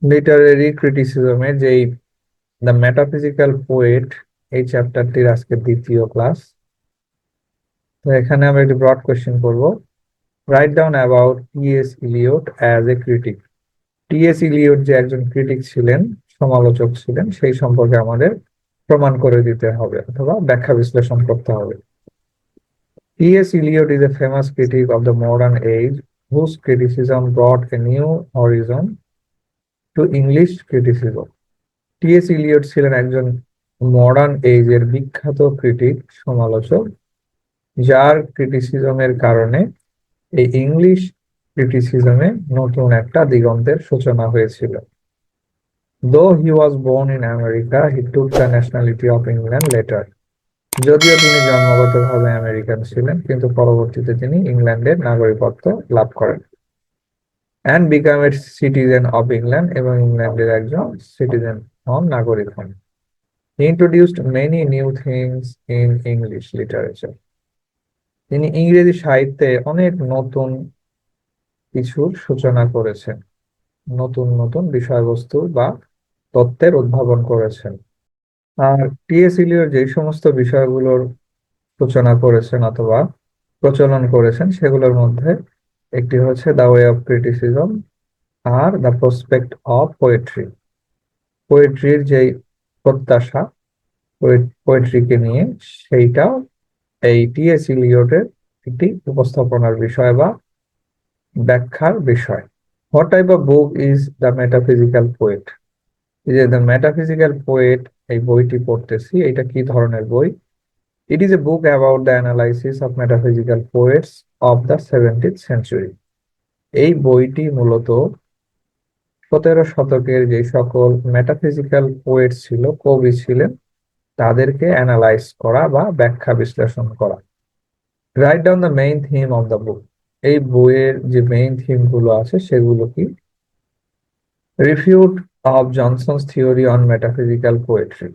Literary ক্রিটিসিজমের যেই the metaphysical poet, এই চ্যাপ্টারটির আজকে দ্বিতীয় ক্লাস। তো এখানে আমরা একটি ব্রড কোয়েশ্চেন করব। Write down about T S. Eliot as a critic. T S. Eliot যে একজন ক্রিটিক ছিলেন, সমালোচক ছিলেন, সেই সম্পর্কে আমাদের প্রমাণ করে দিতে হবে অথবা ব্যাখ্যা বিশ্লেষণ করতে হবে। T S. Eliot is a famous critic of the modern age whose criticism brought a new horizon to English criticism. T S. Eliot ছিলেন একজন মডার্ন এজের বিখ্যাত ক্রিটিক, সমালোচক, যার ক্রিটিসিজমের কারণে এই ইংলিশ ক্রিটিসিজমে নতুন একটা দিগন্তের সূচনা হয়েছিল। Though he was born in America, he took the nationality of England later. যদিও তিনি জন্মগতভাবে আমেরিকান ছিলেন, কিন্তু পরবর্তীতে তিনি ইংল্যান্ডের নাগরিকত্ব লাভ করেন। and became a citizen of England, এবং ইংল্যান্ডের একজন সিটিজেন হন, নাগরিক হন। He introduced many new things in English literature. তিনি ইংরেজি সাহিত্যে অনেক নতুন কিছুর সূচনা করেছেন, নতুন নতুন বিষয়বস্তু বা তত্ত্বের উদ্ভাবন করেছেন। আর টি.এস. ইলিয়ট যে সমস্ত বিষয়গুলোর সূচনা করেছেন অথবা প্রচলন করেছেন, সেগুলোর মধ্যে একটি হচ্ছে দ্য ওয়ে অফ ক্রিটিসিজম আর দ্য প্রসপেক্ট অফ পোয়েট্রি। পোয়েট্রির যেই প্রত্যাশা পোয়েট্রিকে নিয়ে, সেইটাও এই টি.এস. ইলিয়টের একটি উপস্থাপনার বিষয় বা ব্যাখ্যার বিষয়। What type of book is the metaphysical poet? এই যে দ্য মেটাফিজিক্যাল পোয়েট, এই বইটি পড়তেছি, এটা কি ধরনের বই? It is a book about the analysis of metaphysical poets of the 17th century. এই বইটি মূলত 17 শতকের যে সকল মেটাফিজিক্যাল পোয়েট ছিল, কবি ছিলেন, তাদেরকে অ্যানালাইজ করা বা ব্যাখ্যা বিশ্লেষণ করা। Write down the main theme of the book. এই বইয়ের যে মেইন থিম গুলো আছে সেগুলো কি? Refute of Johnson's theory on metaphysical poetry.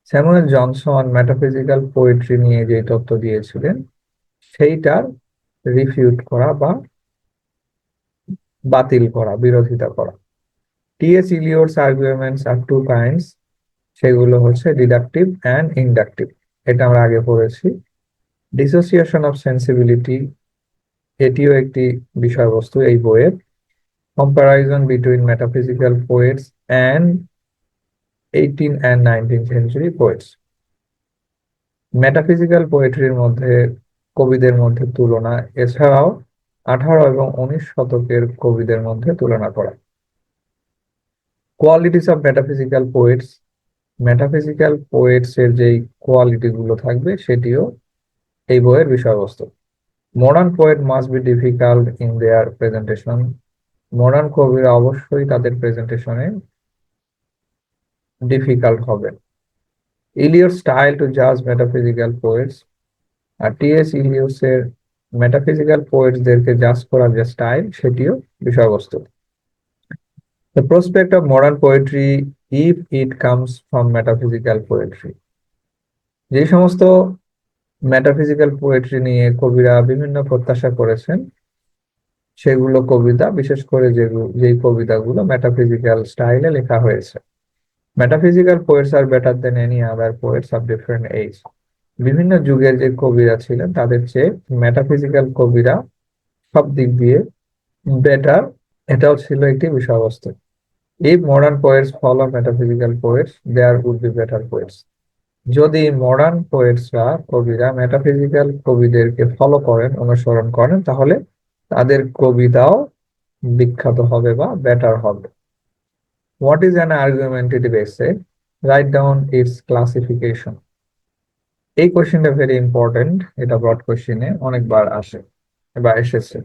Samuel Johnson metaphysical poetry নিয়ে যে তত্ত্ব দিয়েছিলেন, সেইটার রিফিউট করা বা বাতিল করা, বিরোধিতা করা। টি.এস. ইলিয়টস আর্গুমেন্টস আর টু কাইন্ডস। সেগুলো হচ্ছে ডিডাকটিভ অ্যান্ড ইন্ডাকটিভ। এটা আমরা আগে পড়েছি। ডিসোসিয়েশন অফ সেন্সিবিলিটি, এটিও একটি বিষয়বস্তু এই বইয়ের। Comparison between metaphysical poets and 18 and 19th century poets। Metaphysical পোয়েট্রির মধ্যে, কবিদের মধ্যে তুলনা, এছাড়াও 18 এবং 19 শতকের কবিদের মধ্যে তুলনা করা। Qualities of metaphysical poets. Metaphysical poets এর যেই কোয়ালিটি গুলো থাকবে, সেটিও এই বইয়ের বিষয়বস্তু। Modern poet must be difficult in their presentation. Modern কবিরা অবশ্যই তাদের প্রেজেন্টেশনে ডিফিকাল্ট হবে। ইলিয়ট স্টাইল টু জাজ মেটাফিজিক্যাল পোয়েটস। আর টি.এস. ইলিয়টস এর মেটাফিজিক্যাল পোয়েটসদেরকে জাজ করার যে স্টাইল, সেটিও বিষয়বস্তু। The prospect of modern poetry if it comes from metaphysical poetry. যে সমস্ত মেটাফিজিক্যাল পোয়েট্রি নিয়ে কবিরা বিভিন্ন প্রত্যাশা করেছেন, সেগুলো কবিতা, বিশেষ করে যেই কবিতাগুলো মেটাফিজিক্যাল স্টাইলে লেখা হয়েছে। Metaphysical poets are better than any other poets of different age. বিভিন্ন যুগের যে কবিরা ছিলেন, তাদের চেয়ে মেটাফিজিক্যাল কবিরা সব দিক দিয়ে বেটার, এটাও ছিল একটি বিষয়বস্তু। If modern poets follow metaphysical poets, there would be better poets. যদি মডার্ন পোয়েটসরা, কবিরা, মেটাফিজিক্যাল কবিদেরকে ফলো করেন, অনুসরণ করেন, তাহলে তাদের কবিতাও বিখ্যাত হবে বা বেটার হবে। হোয়াট ইজ অ্যান আর্গুমেন্টেটিভ এসে? Write down it's classification. এই কোয়েশ্চেনটা ভেরি ইম্পর্টেন্ট। এটা ব্রড কোয়েশ্চেনে অনেকবার আসে বা এসেছে,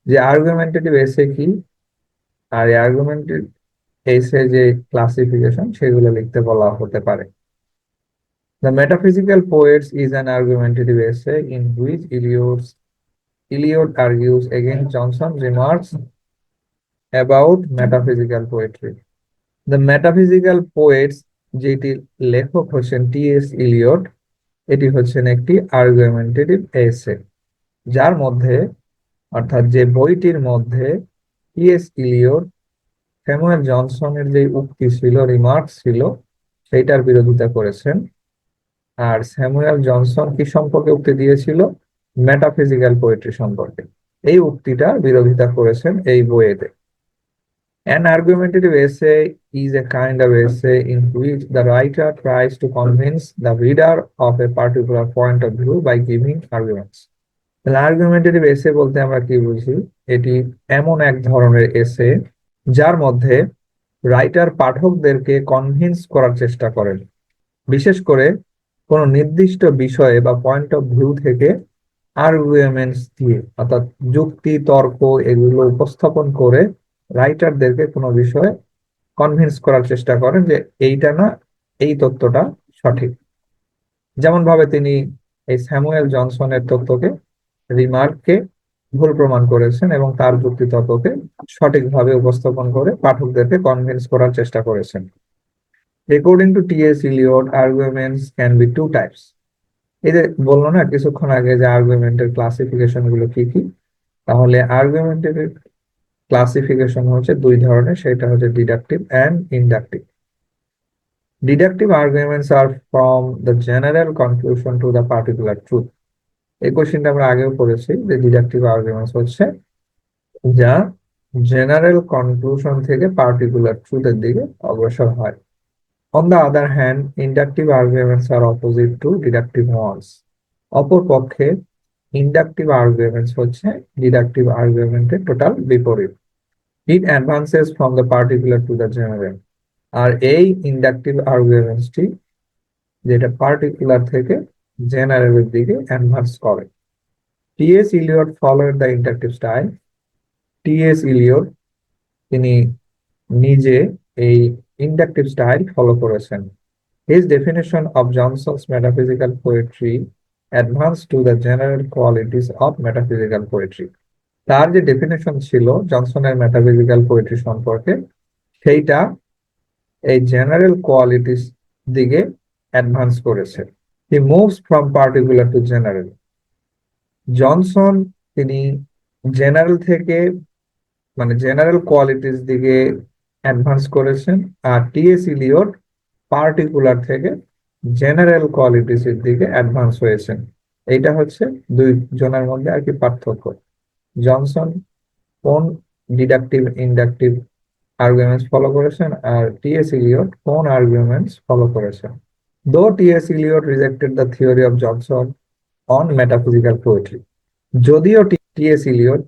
যে আর্গুমেন্টেটিভ এসে কি, আর এই আর্গুমেন্টেটিভ এসে যে ক্লাসিফিকেশন, সেগুলো লিখতে বলা হতে পারে। The Metaphysical Poets is an argumentative essay in which Eliot argues against Johnson's remarks about metaphysical poetry. The Metaphysical Poets, যেটি লেখক হচ্ছেন টি.এস. ইলিয়ট, এটি হচ্ছেন একটি আর্গুমেন্টেটিভ এসে, যার মধ্যে, অর্থাৎ যে বইটির মধ্যে টি.এস. ইলিয়ট স্যামুয়েল জনসনের যে উক্তি ছিল, রিমার্ক ছিল, সেইটার বিরোধিতা করেছেন। আর স্যামুয়েল জনসন কি সম্পর্কে উক্তি দিয়েছিল? মেটাফিজিক্যাল পোয়েট্রি সম্পর্কে। এই উক্তিটা বিরোধিতা করেছেন এই বইয়েতে। An argumentative essay is a kind of essay in which the writer tries to convince the reader of a particular point of view by giving arguments. Argumentative এসে বলতে আমরা কি বুঝি? এটি এমন এক ধরনের এসে যার মধ্যে রাইটার পাঠকদেরকে কনভিন্স করার চেষ্টা করেন, বিশেষ করে কোন নির্দিষ্ট বিষয়ে বা পয়েন্ট অফ ভিউ থেকে আর্গুমেন্টস দিয়ে, অর্থাৎ যুক্তি তর্ক এগুলো উপস্থাপন করে রাইটারদেরকে কোনো বিষয়ে কনভিন্স করার চেষ্টা করেন যে এইটা না, এই তথ্যটা সঠিক। যেমন ভাবে তিনি এই স্যামুয়েল জনসনের তথ্যকে, রিমার্ককে ভুল প্রমাণ করেছেন এবং তার যুক্তি তর্ককে সঠিকভাবে উপস্থাপন করে পাঠকদেরকে কনভিন্স করার চেষ্টা করেছেন। According to T.S. Eliot, arguments can be two types. এই যে বললো না কিছুক্ষণ আগে যে আর্গুমেন্টের ক্লাসিফিকেশন গুলো কি কি, তাহলে আর্গুমেন্টের ক্লাসিফিকেশন হচ্ছে দুই ধরনের, সেটা হচ্ছে deductive and inductive. Deductive arguments are from the general conclusion to the particular truth. এই কোশ্চেনটা আমরা আগেও পড়েছি যে ডিডাকটিভ আর্গুমেন্টস হচ্ছে যা জেনারেল কনক্লুশন থেকে পার্টিকুলার ট্রুথের দিকে অগ্রসর হয়। On the other hand, inductive arguments are opposite to deductive ones. অপর পক্ষে ইন্ডাকটিভ আর্গুমেন্টস হচ্ছে ডিডাকটিভ আর্গুমেন্টের টোটাল বিপরীত। It advances from the particular to the general. আর এই ইন্ডাকটিভ আর্গুমেন্টসটি যেটা পার্টিকুলার থেকে জেনারেলের দিকে অ্যাডভান্স করে। T S. Eliot followed the inductive style. T S. Eliot তিনি নিজে এই ইন্ডাকটিভ স্টাইল ফলো করেছেন। His definition of Johnson's metaphysical poetry advanced to the general qualities of metaphysical poetry. তার যে ডেফিনেশন ছিল জনসনের মেটাফিজিক্যাল পোয়েট্রি সম্পর্কে, সেইটা এই জেনারেল কোয়ালিটিস দিকে অ্যাডভান্স করেছে। He moves from particular to general. Johnson তিনি জেনারেল থেকে মানে জেনারেল কোয়ালিটিস দিকে অ্যাডভান্স করেছেন, আর টি.এস. ইলিয়ট পার্টিকুলার থেকে জেনারেল কোয়ালিটিস এর দিকে অ্যাডভান্স হয়েছেন। এইটা হচ্ছে দুই জনের মধ্যে আর কি পার্থক্য। জনসন কোন ডিডাকটিভ ইন্ডাকটিভ আর্গুমেন্টস ফলো করেছেন, আর টি.এস. ইলিয়ট কোন আর্গুমেন্টস ফলো করেছেন। Though T S. Eliot rejected the theory of Johnson on metaphysical poetry. যদিও টি.এস. ইলিয়ট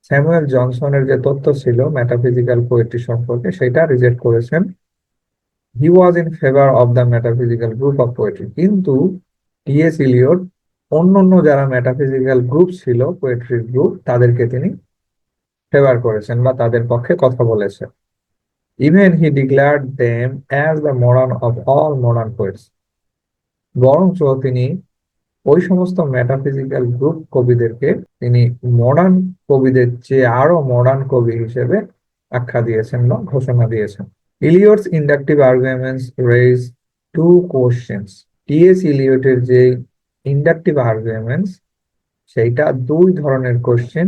স্যামুয়েল জনসনের যে তথ্য ছিল মেটাফিজিক্যাল পোয়েট্রি সম্পর্কে সেটা রিজেক্ট করেছেন, he was in favor of the metaphysical group of poetry. কিন্তু টি.এস. ইলিয়ট অন্যান্য যারা মেটাফিজিক্যাল গ্রুপ ছিল, পোয়েট্রির গ্রুপ, তাদেরকে তিনি ফেভার করেছেন বা তাদের পক্ষে কথা বলেছেন। Even he declared them as the modern of all modern poets. বরঞ্চ তিনি ওই সমস্ত মেটাফিজিক্যাল গ্রুপ কবিদেরকে তিনি মডার্ন কবিদের চেয়ে আরো মডার্ন কবি হিসেবে আখ্যা দিয়েছেন বা ঘোষণা দিয়েছেন। Eliot's inductive arguments raise to questions. T S. ইলিয়টের যে ইন্ডাকটিভ আর্গুমেন্টস, সেইটা দুই ধরনের কোশ্চেন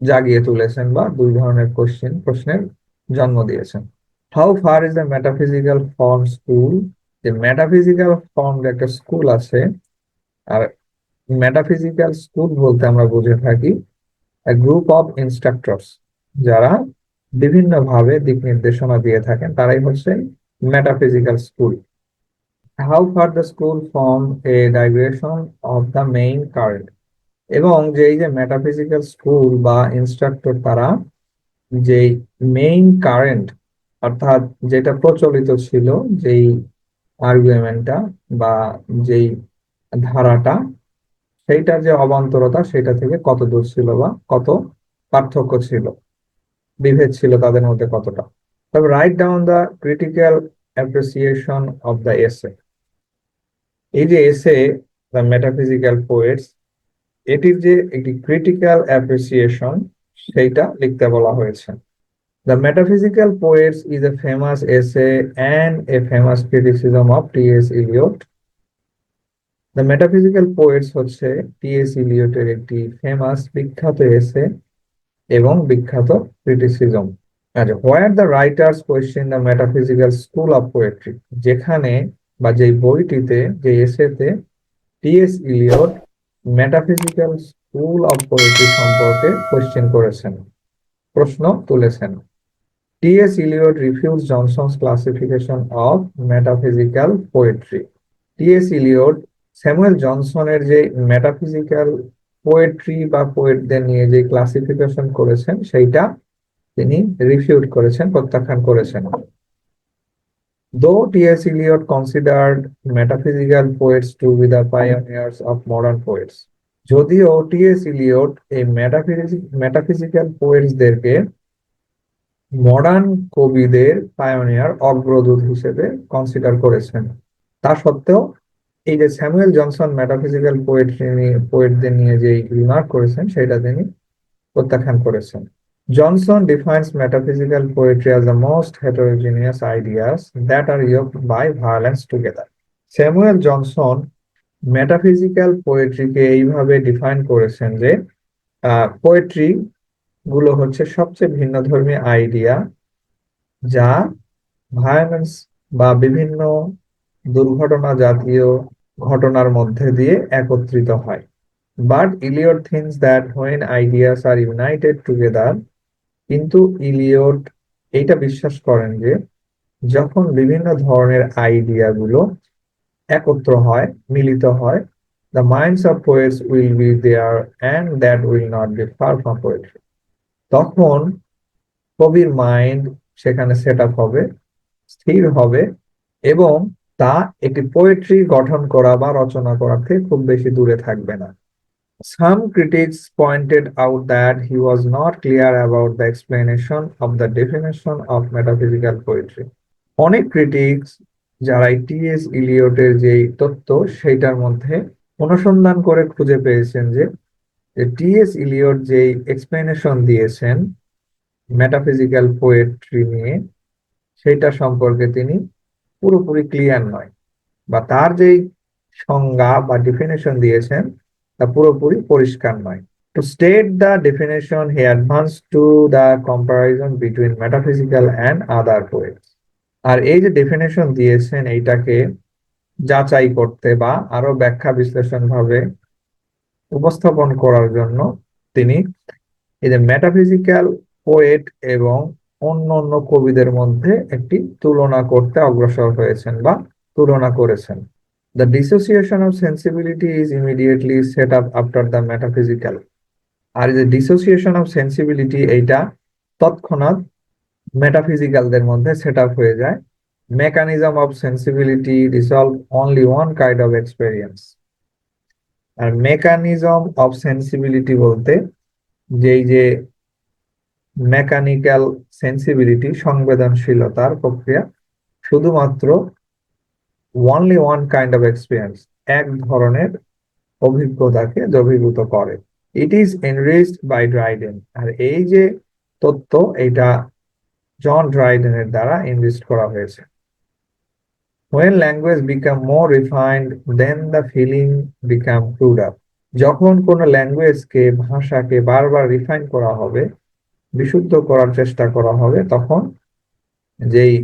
জাগিয়ে তুলেছেন বা দুই ধরনের প্রশ্নের জন্ম দিয়েছেন। How far is the metaphysical form school? যে মেটাফিজিক্যাল ফর্ম একটা স্কুল আছে, আর মেটাফিজিক্যাল স্কুল বলতে আমরা বুঝে থাকি গ্রুপ অফ ইনস্ট্রাক্টরস, যারা বিভিন্ন ভাবে দিক নির্দেশনা দিয়ে থাকেন, তারাই হচ্ছে metaphysical school. How far the school form A digression of the main current. এবং যেই যে মেটাফিজিক্যাল স্কুল বা ইনস্ট্রাক্টর, তারা যেই মেইন কারেন্ট অর্থাৎ যেটা প্রচলিত ছিল, যেই আর্গুমেন্টটা বা যেই ধারাটা, সেইটার যে অবান্তরতা সেটা থেকে কত দূর ছিল বা কত পার্থক্য ছিল, বিভেদ ছিল তাদের মধ্যে কতটা। তবে write down the critical appreciation of the essay. এই যে এসে দ্য মেটাফিজিক্যাল পোয়েটস, এটির যে একটি ক্রিটিক্যাল অ্যাপ্রিসিয়েশন সেইটা লিখতে বলা হয়েছে। The metaphysical poets is a famous essay and a famous criticism of T S. Eliot. The metaphysical poets হচ্ছে টি.এস. ইলিয়টের একটি ফেমাস বিখ্যাত এসে এবং বিখ্যাত ক্রিটিসিজম। আচ্ছা, where the writers question the metaphysical school of poetry, যেখানে বা যে বইটিতে, যে এসেতে T S. Eliot metaphysical school of poetry সম্পর্কে কোয়েশ্চেন করেছেন, প্রশ্ন তুলেছেন। T S. Eliot refuse Johnson's classification of metaphysical poetry. T S. Eliot Samuel জনসনের যে মেটাফিজিক্যাল পোয়েট্রি বা পোয়েটদের নিয়ে যে ক্লাসিফিকেশন করেছেন সেইটা তিনি রিফিউট করেছেন, প্রত্যাখ্যান করেছেন। Though T.S. Eliot considered metaphysical poets to be the pioneers of modern poets, যদিও টি.এস. ইলিয়ট এই মেটাফিজিক্যাল পোয়েটসদেরকে মডার্ন কবিদের পায়োনিয়ার, অগ্রদূত হিসেবে কনসিডার করেছেন, তা সত্ত্বেও এই যে স্যামুয়েল জনসন মেটাফিজিক্যাল পোয়েটদের নিয়ে যে রিমার্ক করেছেন সেটা তিনি প্রত্যাখ্যান করেছেন। Johnson defines metaphysical poetry as the most heterogeneous ideas that are yoked by violence together. Samuel Johnson metaphysical পোয়েট্রিকে এইভাবে ডিফাইন করেছেন যে পোয়েট্রি গুলো হচ্ছে সবচেয়ে ভিন্নধর্মী আইডিয়া যা ভায়োলেন্স বা বিভিন্ন দুর্ঘটনা জাতীয় ঘটনার মধ্যে দিয়ে একত্রিত হয়। But Eliot thinks that when ideas are united together, কিন্তু ইলিয়ট এইটা বিশ্বাস করেন যে যখন বিভিন্ন ধরনের আইডিয়া গুলো একত্র হয়, মিলিত হয়, the minds of poets will be there and that will not be far from poetry, তখন কবির মাইন্ড সেখানে সেট আপ হবে, স্থির হবে, এবং তা একটি পোয়েট্রি গঠন করা বা রচনা করা থেকে খুব বেশি দূরে থাকবে না। Some critics pointed out that he was not clear about the explanation of the definition of metaphysical poetry. অনেক ক্রিটিক্স যারা টি.এস. ইলিয়টের যে তত্ত্ব সেইটার মধ্যে অনুসন্ধান করে খুঁজে পেয়েছেন যে টি.এস. ইলিয়ট যে এক্সপ্লেনেশন দিয়েছেন মেটাফিজিক্যাল পোয়েট্রি নিয়ে সেটা সম্পর্কে তিনি পুরোপুরি ক্লিয়ার নয়, বা তার যেই সংজ্ঞা বা ডেফিনেশন দিয়েছেন তা পুরোপুরি পরিষ্কার নয়। To state the definition, he advanced to the comparison between metaphysical and other poets. আর এই যে ডেফিনেশন দিয়েছেন এইটাকে যাচাই করতে বা আরো ব্যাখ্যা বিশ্লেষণ ভাবে উপস্থাপন করার জন্য তিনি এই যে মেটাফিজিক্যাল পোয়েট এবং অন্য অন্য কবিদের মধ্যে একটি তুলনা করতে অগ্রসর হয়েছেন বা তুলনা করেছেন। The dissociation of sensibility is immediately set up after the metaphysical. আর এই যে ডিসোসিয়েশন অফ সেন্সিবিলিটি এইটা তৎক্ষণাৎ মেটাফিজিক্যালদের মধ্যে সেট আপ হয়ে যায়। Mechanism of sensibility resolve only one kind of experience. আর মেকানিজম অফ সেন্সিবিলিটি বলতে যেই যে মেকানিক্যাল সেন্সিবিলিটি, সংবেদনশীলতার প্রক্রিয়া, শুধুমাত্র only one kind of experience, এক ধরনের অভিজ্ঞতাকে দ্রবীভূত করে। It is enriched by Dryden. আর এই যে তত্ত্ব এটা জন ড্রাইডেনের দ্বারা এনরিচড করা হয়েছে। When language become more refined, then the feeling become cruder. যখন কোনো ল্যাঙ্গুয়েজকে, ভাষাকে বারবার রিফাইন করা হবে, বিশুদ্ধ করার চেষ্টা করা হবে, তখন যেই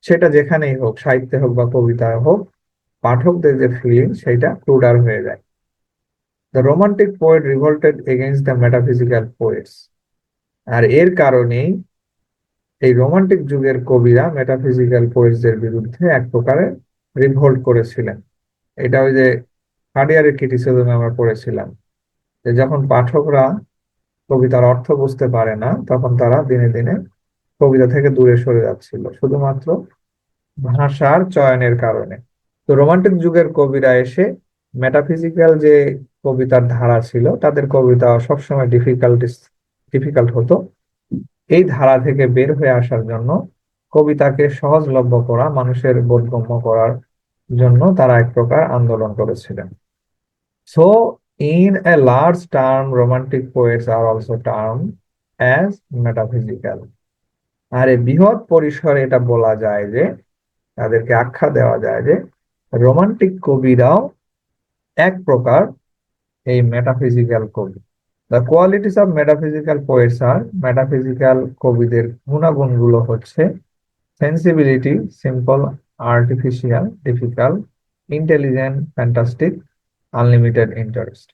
সেটা যেখানেই হোক, সাহিত্যে হোক বা কবিতায় হোক, পাঠকদের যে ফিলিং সেটা ক্রুডার হয়ে যায়। The romantic poet revolted against the metaphysical poets. আর এর কারণেই এই রোমান্টিক যুগের কবিরা মেটাফিজিক্যাল পোয়েটসদের বিরুদ্ধে এক প্রকারে রিভোল্ট করেছিলেন। এটা ওই যে হার্ডিয়ারের ক্রিটিসিজমে আমরা পড়েছিলাম যে যখন পাঠকরা কবিতার অর্থ বুঝতে পারে না তখন তারা দিনে দিনে কবিতা থেকে দূরে সরে যাচ্ছিল শুধুমাত্র ভাষার চয়নের কারণে। তো রোমান্টিক যুগের কবিরা এসে মেটাফিজিক্যাল যে কবিতার ধারা ছিল তাদের কবিতা সবসময় ডিফিকাল্ট হতো। এই ধারা থেকে বের হয়ে আসার জন্য, কবিতাকে সহজলভ্য করা, মানুষের বোধগম্য করার জন্য তারা এক প্রকার আন্দোলন করেছিলেন। So in a large term, romantic poets are also term as metaphysical. আর এই বৃহৎ পরিসরে এটা বলা যায় যে, তাদেরকে আখ্যা দেওয়া যায় যে রোমান্টিক কবিরাও এক প্রকার এই মেটাফিজিক্যাল কবি। The qualities of metaphysical poets are, metaphysical কবিদের গুণাগুণগুলো হচ্ছে sensibility, simple, artificial, difficult, intelligent, fantastic, unlimited interest.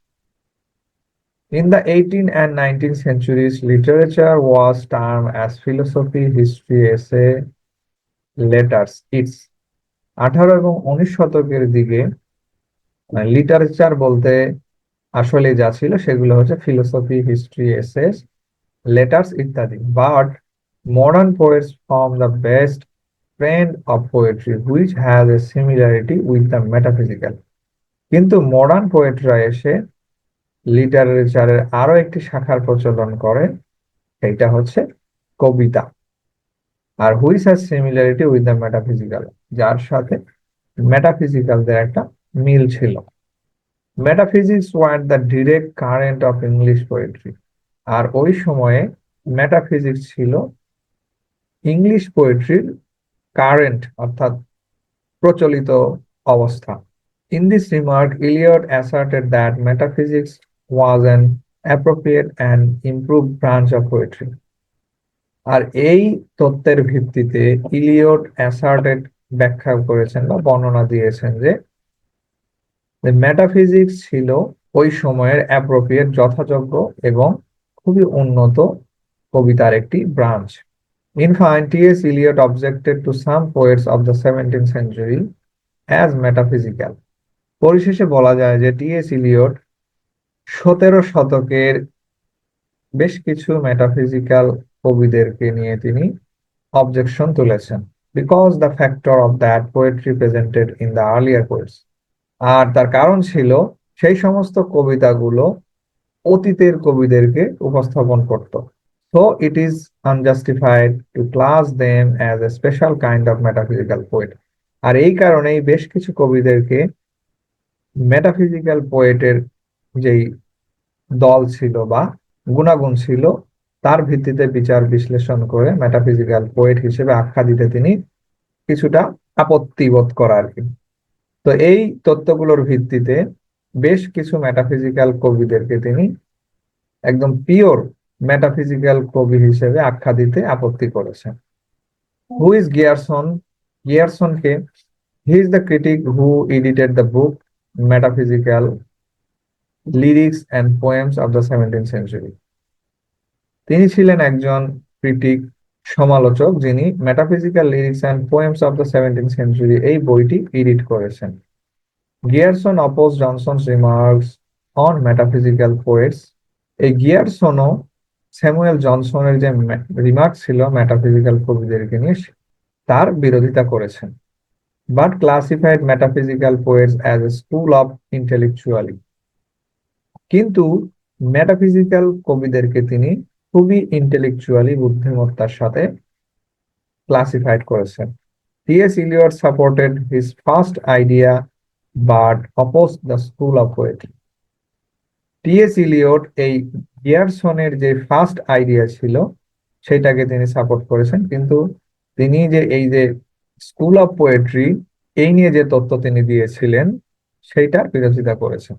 In the 18th and 19th centuries, literature was termed as philosophy, history, essay, letters. It's 18 এবং 19 শতকের দিকে literature বলতে আসলে যা ছিল সেগুলো হচ্ছে ফিলোসফি, হিস্ট্রি, এসেস, লেটার্স ইত্যাদি। But modern poets form the best trend of poetry which has a similarity with the metaphysical. কিন্তু মডার্ন পোয়েটরা এসে লিটারেচারের আরো একটি শাখার প্রচলন করে, এইটা হচ্ছে কবিতা। আর which has similarity with the metaphysical, যার সাথে মেটাফিজিক্যালদের একটা মিল ছিল। Metaphysics were the direct current of English poetry. আর ওই সময়ে মেটাফিজিক্স ছিল ইংলিশ পোয়েট্রির কারেন্ট, অর্থাৎ প্রচলিত অবস্থা। In this remark, Eliot asserted that metaphysics was an appropriate and improved branch of poetry. আর এই তত্ত্বের ভিত্তিতে ইলিয়ট অ্যাসার্টেড, ব্যাখ্যা করেছেন বা বর্ণনা দিয়েছেন যে মেটাফিজিক্স ছিল ওই সময়ের অ্যাপ্রোপ্রিয়েট, যথাযোগ্য এবং খুবই উন্নত কবিতার একটি branch. In fine, T.S. Eliot objected to some poets of the 17th century as metaphysical. পরিশেষে বলা যায় যে টি.এস. ইলিয়ট 17 শতকের বেশ কিছু মেটাফিজিক্যাল কবিদেরকে নিয়ে তিনি অবজেকশন তুলেছেন, because the factor of that poetry presented in the earlier poets. আর তার কারণ ছিল সেই সমস্ত কবিতাগুলো অতীতের কবিদেরকে উপস্থাপন করত। So it is unjustified to class them as a special kind of metaphysical poet. আর এই কারণেই বেশ কিছু কবিদেরকে মেটাফিজিক্যাল পোয়েটের যেই দল ছিল বা গুণাগুণ ছিল তার ভিত্তিতে বিচার বিশ্লেষণ করে মেটাফিজিক্যাল পোয়েট হিসেবে আখ্যা দিতে তিনি কিছুটা আপত্তি বোধ করা আর কি। তো এই তত্ত্বগুলোর ভিত্তিতে বেশ কিছু মেটাফিজিক্যাল কবিদেরকে তিনি একদম পিওর মেটাফিজিক্যাল কবি হিসেবে আখ্যা দিতে আপত্তি করেছেন। Who is Grierson? গিয়ারসনকে, he is the critic who edited the book metaphysical lyrics and poems of the 17th century। তিনি ছিলেন একজন ক্রিটিক, সমালোচক, যিনি metaphysical lyrics and poems of the 17th century এই বইটি এডিট করেছেন। Grierson oppose Johnson's remarks on metaphysical poets. এই গিয়ারসনও স্যামুয়েল জনসনের যে রিমার্ক ছিল মেটাফিজিক্যাল কবিদেরকে নিয়ে তার বিরোধিতা করেছেন, but classified metaphysical poets as a school of intellectually. কিন্তু মেটাফিজিক্যাল কবিদেরকে তিনি খুবই ইন্টেলেকচুয়ালি, বুদ্ধিমত্তার সাথে ক্লাসিফাইড করেছেন। T S. Eliot supported his first idea but oppose the school of poetry. T S. Eliot এই গিয়ারসনের যে ফার্স্ট আইডিয়া ছিল সেটাকে তিনি সাপোর্ট করেছেন, কিন্তু তিনি যে এই যে স্কুল অফ পোয়েট্রি এই নিয়ে যে তত্ত্ব তিনি দিয়েছিলেন সেইটার বিরোধিতা করেছেন।